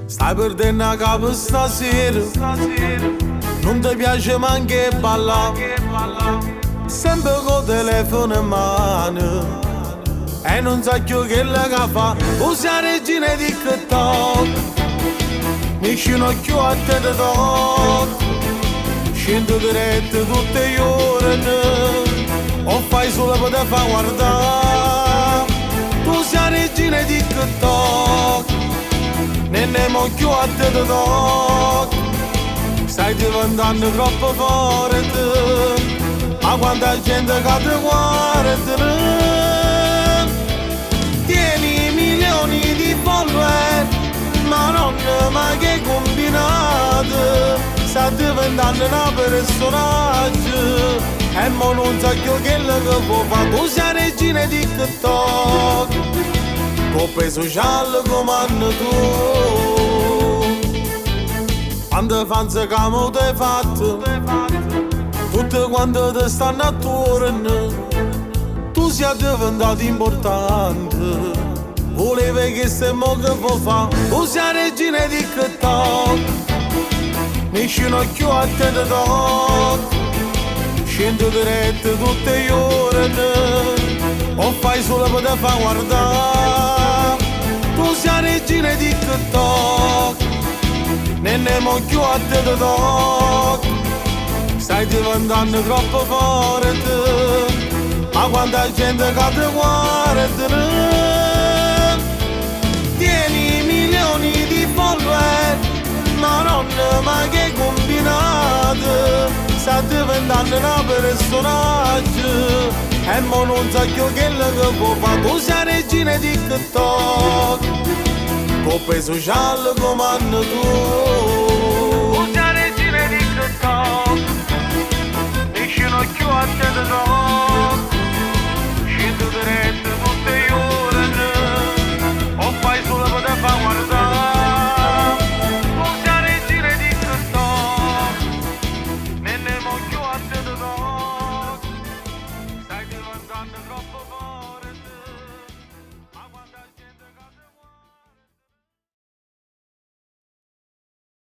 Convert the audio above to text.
Stai perdendo a capo stasera, non ti piace manche ballare, sempre con telefono in mano e non sai più che la fa. Usa la regina di TikTok, mi scinocchio a te da tocco, scendo diretto tutte le ore, o fai solo per te far guardare. Tu sei la regina di TikTok, ne mocchio a te da tocco, stai diventando troppo forte, ma quanta gente che ti guarda. Tieni milioni di follower, ma non mai che combinato, sta diventando un personaggio e mo non sa più che può fare. Tu sei la regina di TikTok, coppe social come hanno tu, quante fans che mo ti hai fatto, tutte quante ti stanno attorno. Tu sei diventato importante, volevi che se mo che può fare. Tu sei la regina di TikTok, mi scinocchio a te da tocco, scendo diretto tutte le ore, o fai solo per te far guardare. Tu sei la regina di TikTok, ne mocchio a te da tocco, stai diventando troppo forte, ma quanta gente che ti guarda. Tieni milioni di follower, ma non mai che combinato, sta diventando un personaggio e mo non sa più che può fare. Tu sei la regina di TikTok, coppe social come hanno tu.